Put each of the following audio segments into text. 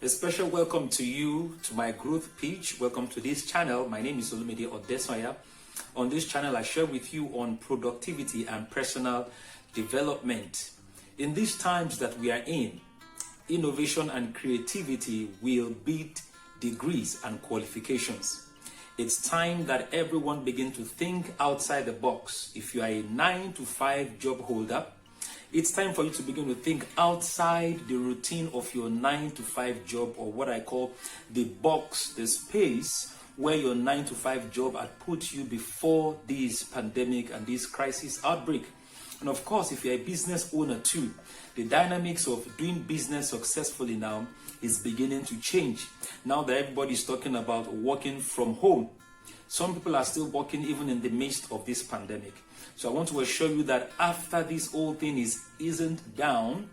A special welcome to you, to my growth pitch. Welcome to this channel. My name is Olumide Odesanya. On this channel, I share with you on productivity and personal development. In these times that we are in, innovation and creativity will beat degrees and qualifications. It's time that everyone begin to think outside the box. If you are a 9-to-5 job holder, it's time for you to begin to think outside the routine of your 9-to-5 job, or what I call the box, the space where your 9-to-5 job had put you before this pandemic and this crisis outbreak. And of course, if you're a business owner too, the dynamics of doing business successfully now is beginning to change. Now that everybody is talking about working from home, some people are still working even in the midst of this pandemic. So I want to assure you that after this whole thing isn't down,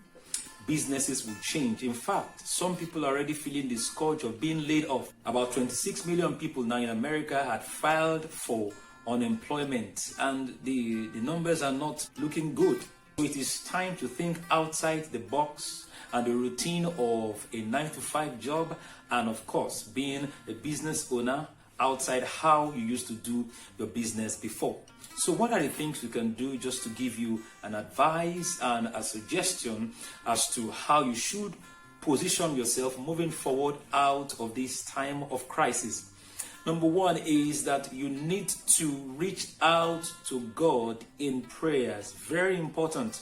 businesses will change. In fact, some people are already feeling the scourge of being laid off. About 26 million people now in America had filed for unemployment, and the numbers are not looking good. So it is time to think outside the box and the routine of a 9-to-5 job, and of course, being a business owner outside how you used to do your business before. So what are the things we can do just to give you an advice and a suggestion as to how you should position yourself moving forward out of this time of crisis? Number one is that you need to reach out to God in prayers. Very important.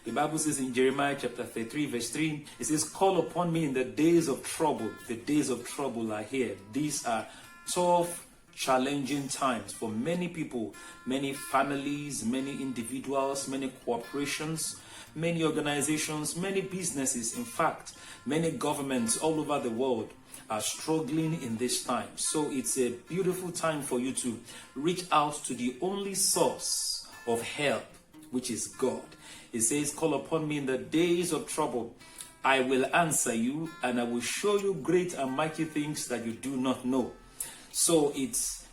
The Bible says in Jeremiah chapter 33 verse 3, it says, "Call upon me in the days of trouble." The days of trouble are here. These are tough, challenging times for many people, many families, many individuals, many corporations, many organizations, many businesses. In fact, many governments all over the world are struggling in this time. So it's a beautiful time for you to reach out to the only source of help, which is God. It says, "Call upon me in the days of trouble. I will answer you, and I will show you great and mighty things that you do not know." So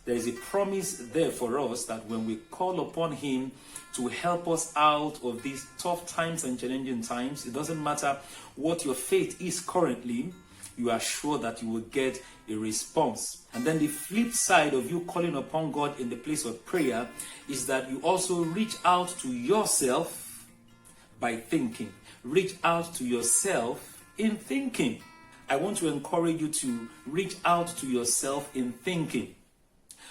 there is a promise there for us that when we call upon Him to help us out of these tough times and challenging times, it doesn't matter what your faith is currently, you are sure that you will get a response. And then the flip side of you calling upon God in the place of prayer is that you also reach out to yourself by thinking. Reach out to yourself in thinking. I want to encourage you to reach out to yourself in thinking.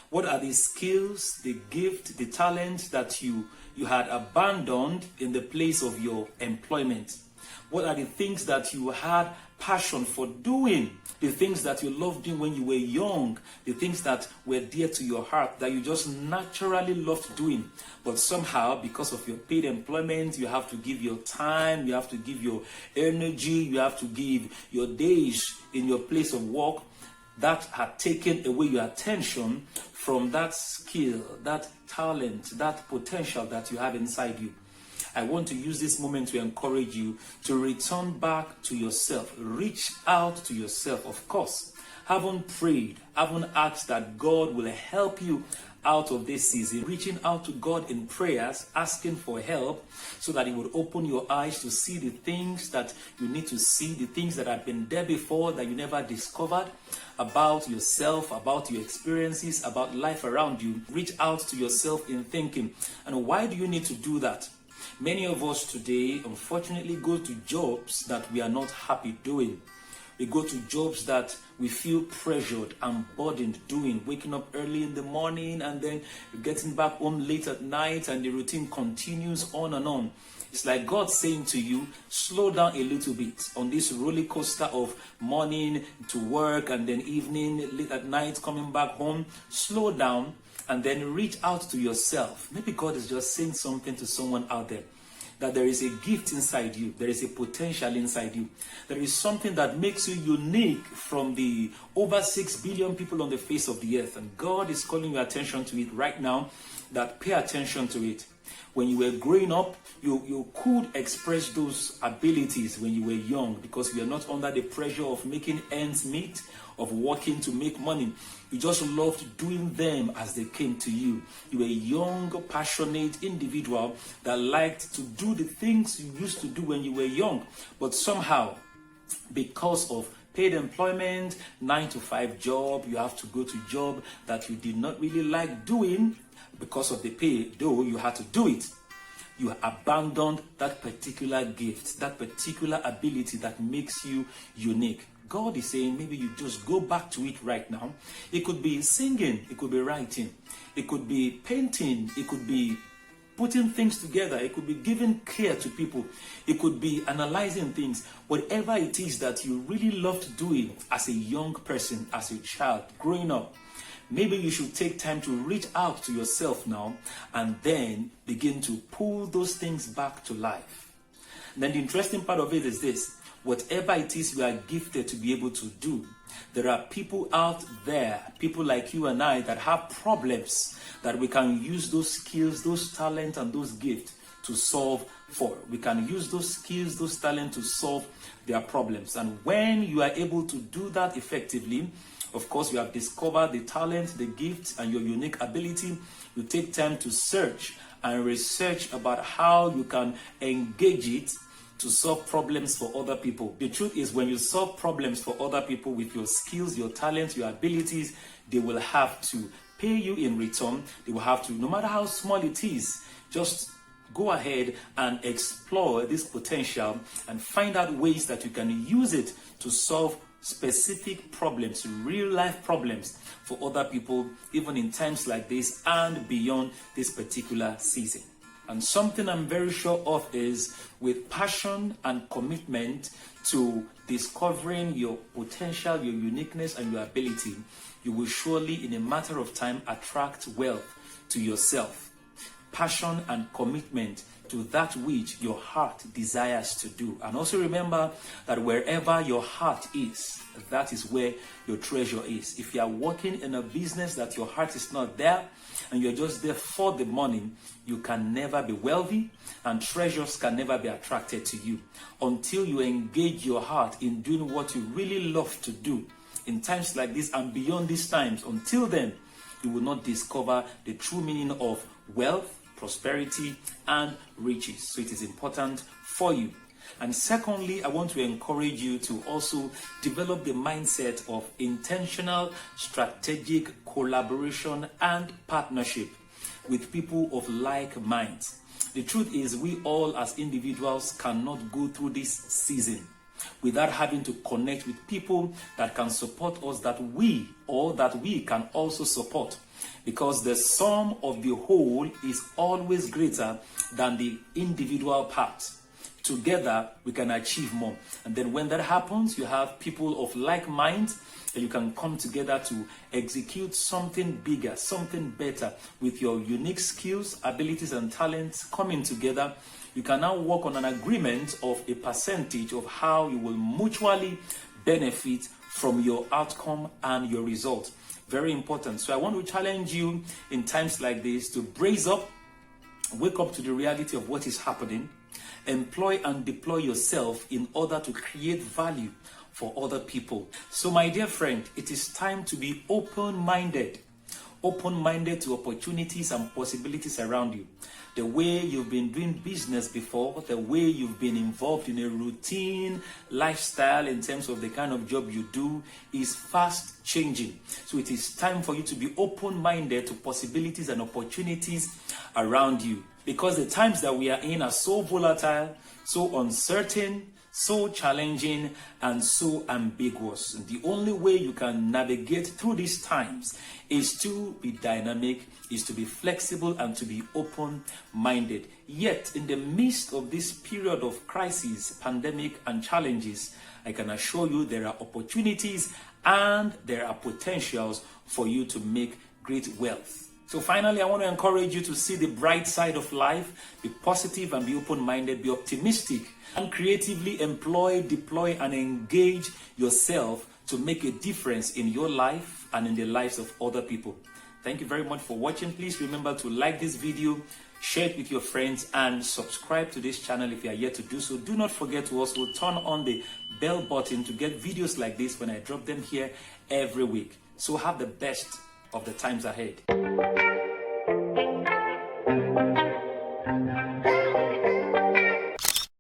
What are the skills, the gift, the talent that you had abandoned in the place of your employment? What are the things that you had passion for doing? The things that you loved doing when you were young, the things that were dear to your heart, that you just naturally loved doing. But somehow, because of your paid employment, you have to give your time, you have to give your energy, you have to give your days in your place of work. That had taken away your attention from that skill, that talent, that potential that you have inside you. I want to use this moment to encourage you to return back to yourself. Reach out to yourself. Of course, haven't prayed, haven't asked that God will help you out of this season. Reaching out to God in prayers, asking for help so that He would open your eyes to see the things that you need to see, the things that have been there before that you never discovered about yourself, about your experiences, about life around you. Reach out to yourself in thinking. And why do you need to do that? Many of us today, unfortunately, go to jobs that we are not happy doing. We go to jobs that we feel pressured and burdened doing, waking up early in the morning and then getting back home late at night, and the routine continues on and on. It's like God saying to you, slow down a little bit on this roller coaster of morning to work and then evening, late at night, coming back home. Slow down and then reach out to yourself. Maybe God is just saying something to someone out there, that there is a gift inside you, there is a potential inside you, there is something that makes you unique from the over 6 billion people on the face of the earth, and God is calling your attention to it right now. That pay attention to it. When you were growing up, you could express those abilities when you were young, because you are not under the pressure of making ends meet, of working to make money. You just loved doing them as they came to you. You were a young, passionate individual that liked to do the things you used to do when you were young. But somehow, because of paid employment, 9-to-5 job. You have to go to a job that you did not really like doing because of the pay, though you had to do it. You abandoned that particular gift, that particular ability that makes you unique. God is saying maybe you just go back to it right now. It could be singing, it could be writing, it could be painting, it could be putting things together, it could be giving care to people, it could be analyzing things. Whatever it is that you really loved doing as a young person, as a child, growing up, maybe you should take time to reach out to yourself now and then begin to pull those things back to life. And then the interesting part of it is this: whatever it is you are gifted to be able to do, there are people out there, people like you and I, that have problems that we can use those skills, those talents, and those gifts to solve for. We can use those skills, those talents to solve their problems. And when you are able to do that effectively, of course, you have discovered the talent, the gifts, and your unique ability. You take time to search and research about how you can engage it to solve problems for other people. The truth is, when you solve problems for other people with your skills, your talents, your abilities, they will have to pay you in return. They will have to, no matter how small it is, just go ahead and explore this potential and find out ways that you can use it to solve specific problems, real life problems for other people, even in times like this and beyond this particular season. And something I'm very sure of is, with passion and commitment to discovering your potential, your uniqueness, and your ability, you will surely, in a matter of time, attract wealth to yourself. Passion and commitment to that which your heart desires to do. And also remember that wherever your heart is, that is where your treasure is. If you are working in a business that your heart is not there, and you're just there for the money, you can never be wealthy, and treasures can never be attracted to you until you engage your heart in doing what you really love to do in times like this and beyond these times. Until then, you will not discover the true meaning of wealth, prosperity, and riches. So it is important for you. And secondly, I want to encourage you to also develop the mindset of intentional, strategic collaboration and partnership with people of like minds. The truth is, we all as individuals cannot go through this season without having to connect with people that can support us, that we can also support. Because the sum of the whole is always greater than the individual parts. Together, we can achieve more. And then when that happens, you have people of like mind, and you can come together to execute something bigger, something better with your unique skills, abilities, and talents coming together. You can now work on an agreement of a percentage of how you will mutually benefit from your outcome and your result. Very important. So I want to challenge you in times like this to brace up, wake up to the reality of what is happening, employ and deploy yourself in order to create value for other people. So my dear friend, it is time to be open-minded to opportunities and possibilities around you. The way you've been doing business before, the way you've been involved in a routine lifestyle in terms of the kind of job you do is fast changing. So it is time for you to be open-minded to possibilities and opportunities around you. Because the times that we are in are so volatile, so uncertain, so challenging, and so ambiguous. And the only way you can navigate through these times is to be dynamic, is to be flexible, and to be open-minded. Yet, in the midst of this period of crisis, pandemic, and challenges, I can assure you there are opportunities and there are potentials for you to make great wealth. So finally, I want to encourage you to see the bright side of life, be positive and be open-minded, be optimistic, and creatively employ, deploy, and engage yourself to make a difference in your life and in the lives of other people. Thank you very much for watching. Please remember to like this video, share it with your friends, and subscribe to this channel if you are yet to do so. Do not forget to also turn on the bell button to get videos like this when I drop them here every week. So have the best of the times ahead.